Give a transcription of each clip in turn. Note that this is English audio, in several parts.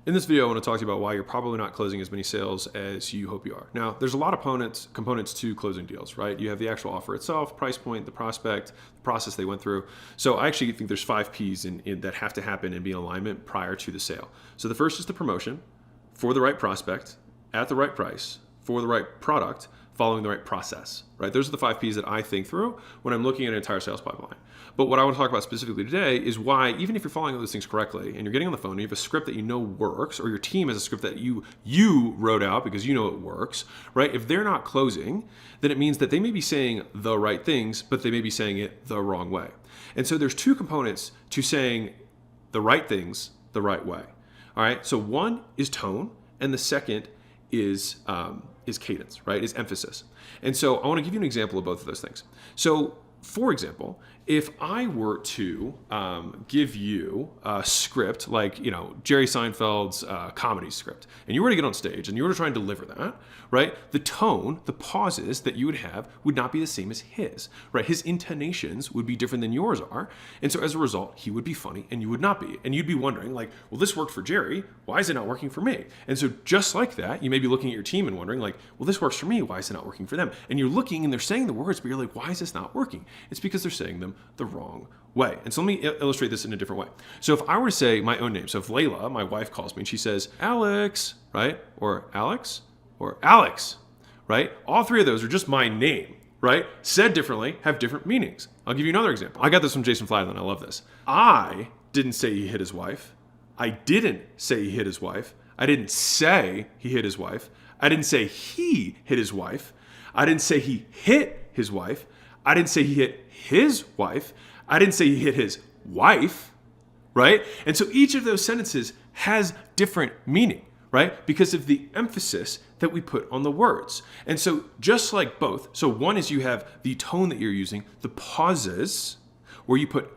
In this video, I want to talk to you about why you're probably not closing as many sales as you hope you are. Now, there's a lot of components to closing deals, right? You have the actual offer itself, price point, the prospect, the process they went through. So I actually think there's 5 P's that have to happen and be in alignment prior to the sale. So the first is the promotion for the right prospect, at the right price, for the right product, following the right process, right? Those are the 5 P's that I think through when I'm looking at an entire sales pipeline. But what I want to talk about specifically today is why, even if you're following all those things correctly and you're getting on the phone and you have a script that you know works, or your team has a script that you wrote out because you know it works, right? If they're not closing, then it means that they may be saying the right things, but they may be saying it the wrong way. And so there's 2 components to saying the right things the right way. All right. So one is tone, and the second is cadence, right? Is emphasis. And so I want to give you an example of both of those things. So for example, if I were to give you a script like, Jerry Seinfeld's comedy script, and you were to get on stage and you were to try and deliver that, right? The tone, the pauses that you would have would not be the same as his, right? His intonations would be different than yours are. And so as a result, he would be funny and you would not be. And you'd be wondering like, well, this worked for Jerry. Why is it not working for me? And so just like that, you may be looking at your team and wondering like, well, this works for me. Why is it not working for them? And you're looking and they're saying the words, but you're like, why is this not working? It's because they're saying them the wrong way. And so let me illustrate this in a different way. So if I were to say my own name, so if Layla, my wife, calls me and she says, Alex, right? Or Alex, right? All 3 of those are just my name, right? Said differently, have different meanings. I'll give you another example. I got this from Jason Fladlin. I love this. I didn't say he hit his wife. I didn't say he hit his wife. I didn't say he hit his wife. I didn't say he hit his wife. I didn't say he hit his wife. I didn't say he hit his wife. I didn't say he hit his wife, right? And so each of those sentences has different meaning, right? Because of the emphasis that we put on the words. And so just like both, so one is you have the tone that you're using, the pauses where you put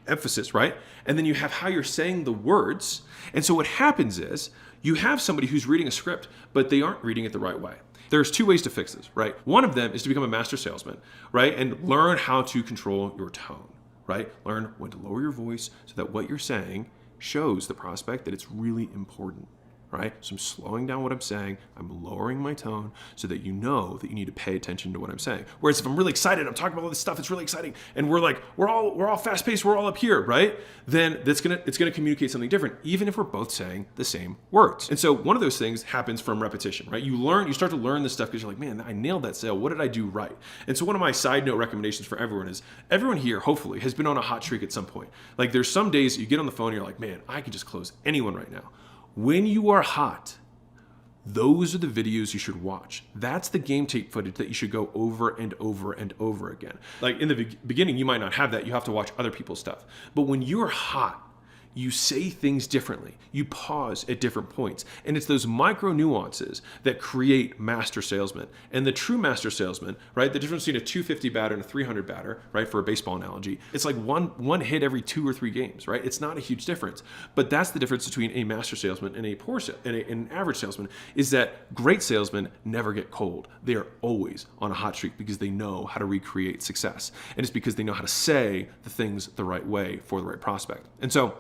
emphasis, right? And then you have how you're saying the words. And so what happens is you have somebody who's reading a script, but they aren't reading it the right way. There's 2 ways to fix this, right? One of them is to become a master salesman, right? And learn how to control your tone, right? Learn when to lower your voice so that what you're saying shows the prospect that it's really important, right? So I'm slowing down what I'm saying. I'm lowering my tone so that you know that you need to pay attention to what I'm saying. Whereas if I'm really excited, I'm talking about all this stuff, it's really exciting, and we're all fast paced, we're all up here, right? Then it's gonna communicate something different, even if we're both saying the same words. And so one of those things happens from repetition, right? You start to learn this stuff because you're like, man, I nailed that sale. What did I do right? And so one of my side note recommendations for everyone is everyone here, hopefully, has been on a hot streak at some point. Like there's some days you get on the phone and you're like, man, I could just close anyone right now. When you are hot, those are the videos you should watch. That's the game tape footage that you should go over and over and over again. Like in the beginning, you might not have that. You have to watch other people's stuff. But when you're hot, you say things differently. You pause at different points. And it's those micro nuances that create master salesmen. And the true master salesman, right? The difference between a 250 batter and a 300 batter, right? For a baseball analogy, it's like one hit every 2 or 3 games, right? It's not a huge difference. But that's the difference between a master salesman and an average salesman, is that great salesmen never get cold. They are always on a hot streak because they know how to recreate success. And it's because they know how to say the things the right way for the right prospect. And so,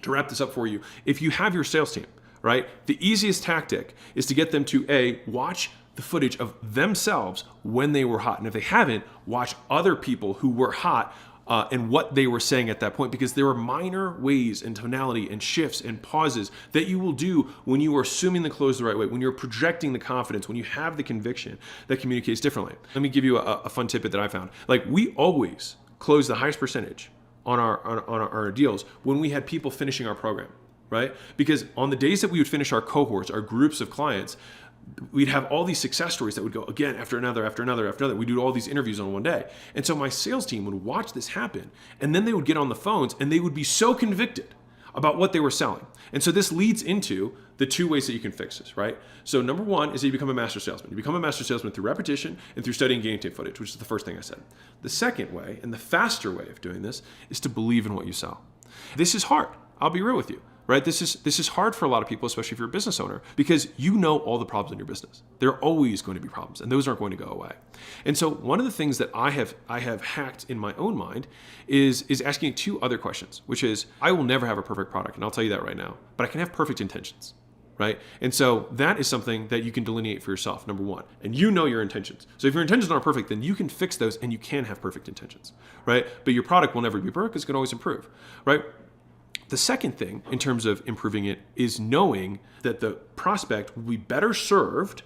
to wrap this up for you, if you have your sales team, right, the easiest tactic is to get them to watch the footage of themselves when they were hot. And if they haven't, watch other people who were hot and what they were saying at that point, because there are minor ways and tonality and shifts and pauses that you will do when you are assuming the close the right way, when you're projecting the confidence, when you have the conviction that communicates differently. Let me give you a fun tidbit that I found. Like we always close the highest percentage on our deals when we had people finishing our program, right? Because on the days that we would finish our cohorts, our groups of clients, we'd have all these success stories that would go again after another, after another, after another. We'd do all these interviews on one day. And so my sales team would watch this happen, and then they would get on the phones and they would be so convicted about what they were selling. And so this leads into the 2 ways that you can fix this, right? So number 1 is that you become a master salesman. You become a master salesman through repetition and through studying game tape footage, which is the first thing I said. The second way, and the faster way of doing this, is to believe in what you sell. This is hard. I'll be real with you. right? This is hard for a lot of people, especially if you're a business owner, because you know all the problems in your business. There are always going to be problems, and those aren't going to go away. And so one of the things that I have hacked in my own mind is asking two other questions, which is, I will never have a perfect product, and I'll tell you that right now, but I can have perfect intentions. Right? And so that is something that you can delineate for yourself, number one. And you know your intentions. So if your intentions aren't perfect, then you can fix those and you can have perfect intentions, right? But your product will never be perfect because it can always improve, right? The second thing in terms of improving it is knowing that the prospect will be better served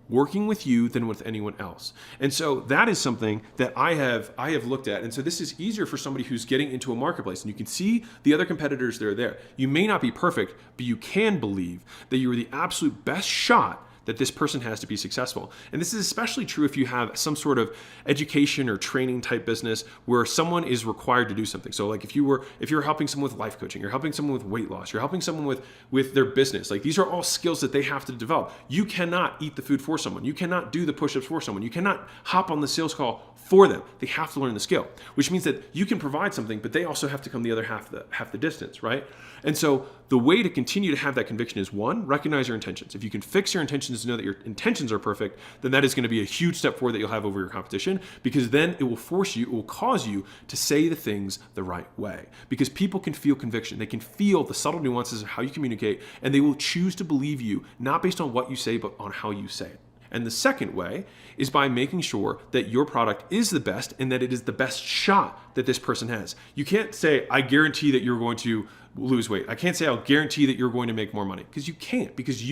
working with you than with anyone else. And so that is something that I have looked at. And so this is easier for somebody who's getting into a marketplace, and you can see the other competitors that are there. You may not be perfect, but you can believe that you are the absolute best shot that this person has to be successful. And this is especially true if you have some sort of education or training type business where someone is required to do something. So like if you're helping someone with life coaching, you're helping someone with weight loss, you're helping someone with their business. Like these are all skills that they have to develop. You cannot eat the food for someone. You cannot do the push-ups for someone. You cannot hop on the sales call for them. They have to learn the skill, which means that you can provide something, but they also have to come the other half the distance, right? And so the way to continue to have that conviction is, one, recognize your intentions. If you can fix your intentions to know that your intentions are perfect, then that is going to be a huge step forward that you'll have over your competition, because then it will cause you to say the things the right way. Because people can feel conviction. They can feel the subtle nuances of how you communicate, and they will choose to believe you, not based on what you say, but on how you say it. And the second way is by making sure that your product is the best and that it is the best shot that this person has. You can't say, I guarantee that you're going to lose weight. I can't say I'll guarantee that you're going to make more money, because you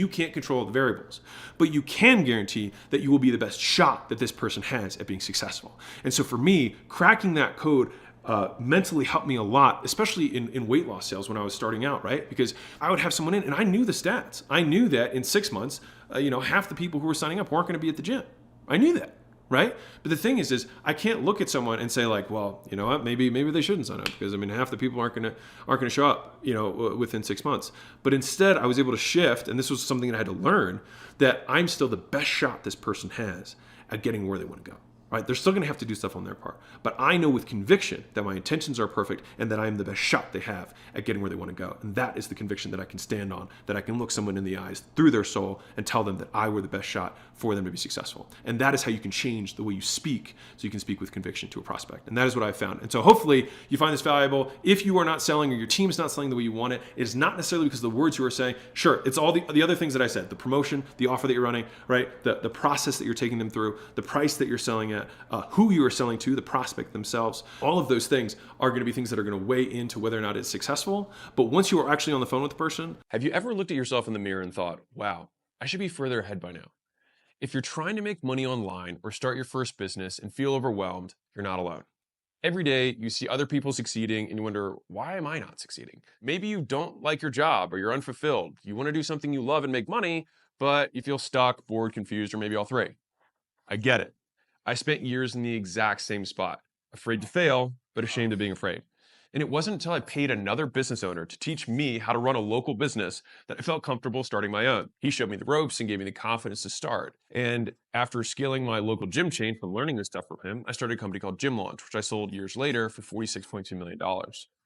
can't control the variables. But you can guarantee that you will be the best shot that this person has at being successful. And so for me, cracking that code mentally helped me a lot, especially in weight loss sales when I was starting out, right? Because I would have someone in and I knew the stats. I knew that in 6 months, half the people who were signing up weren't going to be at the gym. I knew that, right? But the thing is I can't look at someone and say like, well, you know what, maybe they shouldn't sign up, because half the people aren't going to show up, within 6 months. But instead, I was able to shift, and this was something that I had to learn, that I'm still the best shot this person has at getting where they want to go. Right? They're still going to have to do stuff on their part. But I know with conviction that my intentions are perfect and that I'm the best shot they have at getting where they want to go. And that is the conviction that I can stand on, that I can look someone in the eyes through their soul and tell them that I were the best shot for them to be successful. And that is how you can change the way you speak, so you can speak with conviction to a prospect. And that is what I've found. And so hopefully you find this valuable. If you are not selling, or your team's not selling the way you want it, it is not necessarily because of the words you are saying. Sure, it's all the other things that I said, the promotion, the offer that you're running, right? The process that you're taking them through, the price that you're selling at, who you are selling to, the prospect themselves. All of those things are going to be things that are going to weigh into whether or not it's successful. But once you are actually on the phone with the person. Have you ever looked at yourself in the mirror and thought, wow, I should be further ahead by now? If you're trying to make money online or start your first business and feel overwhelmed, you're not alone. Every day you see other people succeeding and you wonder, why am I not succeeding? Maybe you don't like your job or you're unfulfilled. You want to do something you love and make money, but you feel stuck, bored, confused, or maybe all three. I get it. I spent years in the exact same spot, afraid to fail, but ashamed of being afraid. And it wasn't until I paid another business owner to teach me how to run a local business that I felt comfortable starting my own. He showed me the ropes and gave me the confidence to start. And after scaling my local gym chain from learning this stuff from him, I started a company called Gym Launch, which I sold years later for $46.2 million.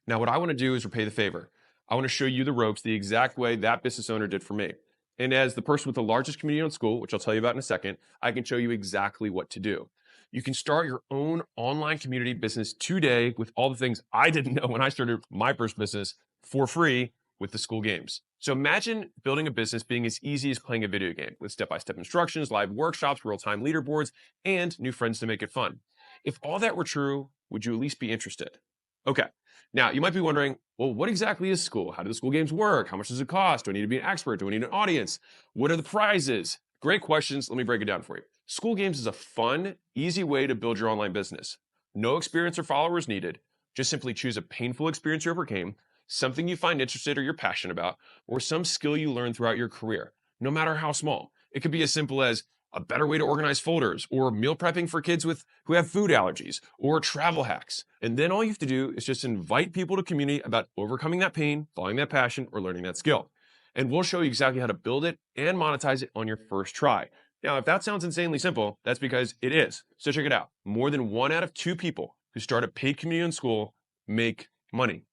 Now, what I want to do is repay the favor. I want to show you the ropes the exact way that business owner did for me. And as the person with the largest community on Skool, which I'll tell you about in a second, I can show you exactly what to do. You can start your own online community business today with all the things I didn't know when I started my first business for free with the Skool games. So imagine building a business being as easy as playing a video game with step-by-step instructions, live workshops, real-time leaderboards, and new friends to make it fun. If all that were true, would you at least be interested? Okay. Now, you might be wondering, well, what exactly is Skool? How do the Skool games work? How much does it cost? Do I need to be an expert? Do I need an audience? What are the prizes? Great questions. Let me break it down for you. Skool Games is a fun, easy way to build your online business. No experience or followers needed. Just simply choose a painful experience you overcame, something you find interested or you're passionate about, or some skill you learned throughout your career, no matter how small. It could be as simple as a better way to organize folders, or meal prepping for kids who have food allergies, or travel hacks. And then all you have to do is just invite people to community about overcoming that pain, following that passion, or learning that skill. And we'll show you exactly how to build it and monetize it on your first try. Now, if that sounds insanely simple, that's because it is. So check it out. More than 1 out of 2 people who start a paid community in Skool make money.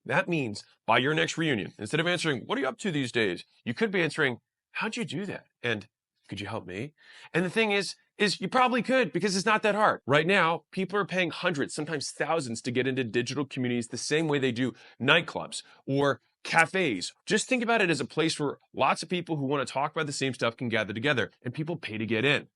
That means by your next reunion, instead of answering, "What are you up to these days?" you could be answering, "How'd you do that?" And "Could you help me?" And the thing is you probably could, because it's not that hard. Right now, people are paying hundreds, sometimes thousands, to get into digital communities the same way they do nightclubs or cafes. Just think about it as a place where lots of people who want to talk about the same stuff can gather together, and people pay to get in.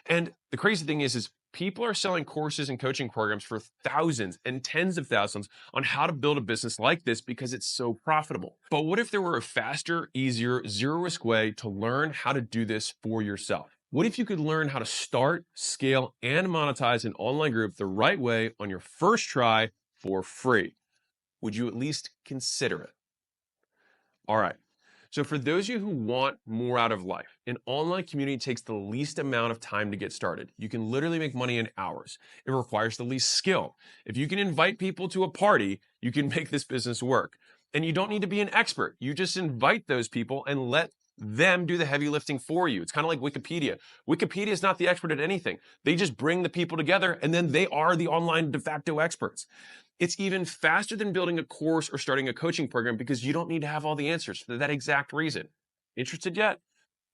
And the crazy thing is people are selling courses and coaching programs for thousands and tens of thousands on how to build a business like this because it's so profitable. But what if there were a faster, easier, zero risk way to learn how to do this for yourself? What if you could learn how to start, scale, and monetize an online group the right way on your first try for free? Would you at least consider it? All right. So for those of you who want more out of life, an online community takes the least amount of time to get started. You can literally make money in hours. It requires the least skill. If you can invite people to a party, you can make this business work. And you don't need to be an expert. You just invite those people and let them do the heavy lifting for you. It's kind of like Wikipedia. Wikipedia is not the expert at anything. They just bring the people together and then they are the online de facto experts. It's even faster than building a course or starting a coaching program because you don't need to have all the answers for that exact reason. Interested yet?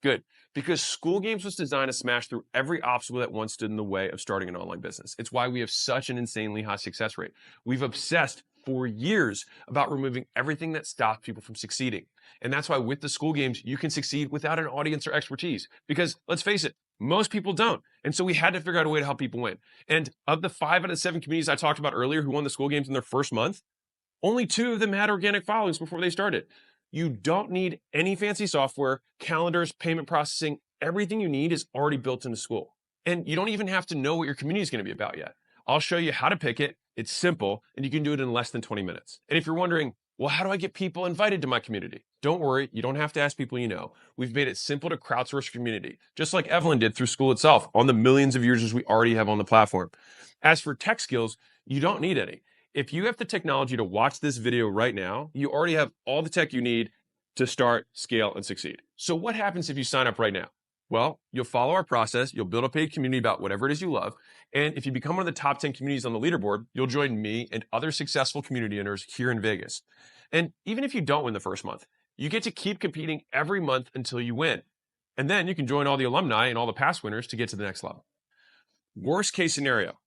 Good. Because School Games was designed to smash through every obstacle that once stood in the way of starting an online business. It's why we have such an insanely high success rate. We've obsessed for years about removing everything that stops people from succeeding. And that's why with the School Games, you can succeed without an audience or expertise. Because let's face it, most people don't. And so we had to figure out a way to help people win. And of the 5 out of 7 communities I talked about earlier who won the School Games in their first month, only 2 of them had organic followings before they started. You don't need any fancy software, calendars, payment processing. Everything you need is already built into School. And you don't even have to know what your community is going to be about yet. I'll show you how to pick it. It's simple, and you can do it in less than 20 minutes. And if you're wondering, well, how do I get people invited to my community? Don't worry, you don't have to ask people you know. We've made it simple to crowdsource your community, just like Evelyn did through School itself on the millions of users we already have on the platform. As for tech skills, you don't need any. If you have the technology to watch this video right now, you already have all the tech you need to start, scale, and succeed. So what happens if you sign up right now? Well, you'll follow our process, you'll build a paid community about whatever it is you love, and if you become one of the top 10 communities on the leaderboard, you'll join me and other successful community owners here in Vegas. And even if you don't win the first month, you get to keep competing every month until you win. And then you can join all the alumni and all the past winners to get to the next level. Worst case scenario,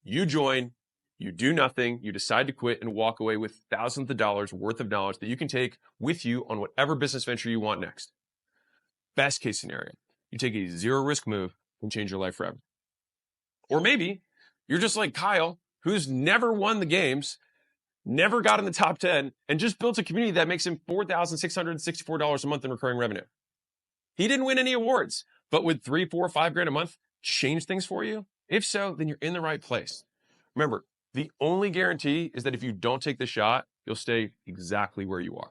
you join, you do nothing, you decide to quit and walk away with thousands of dollars worth of knowledge that you can take with you on whatever business venture you want next. Best case scenario, you take a zero risk move and change your life forever. Or maybe you're just like Kyle, who's never won the games, never got in the top 10, and just built a community that makes him $4,664 a month in recurring revenue. He didn't win any awards, but would 3, 4, 5 grand a month change things for you? If so, then you're in the right place. Remember, the only guarantee is that if you don't take the shot, you'll stay exactly where you are.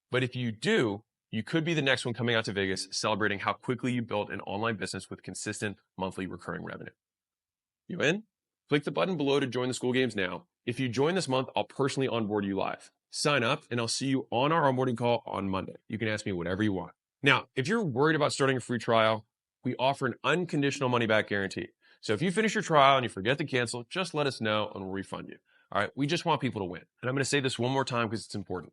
But if you do, you could be the next one coming out to Vegas celebrating how quickly you built an online business with consistent monthly recurring revenue. You in? Click the button below to join the School Games now. If you join this month, I'll personally onboard you live. Sign up and I'll see you on our onboarding call on Monday. You can ask me whatever you want. Now, if you're worried about starting a free trial, we offer an unconditional money back guarantee. So if you finish your trial and you forget to cancel, just let us know and we'll refund you. All right, we just want people to win. And I'm going to say this one more time because it's important.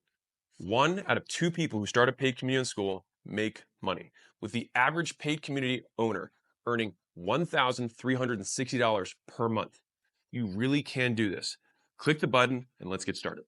1 out of 2 people who start a paid community in School make money, with the average paid community owner earning $1,360 per month. You really can do this. Click the button and let's get started.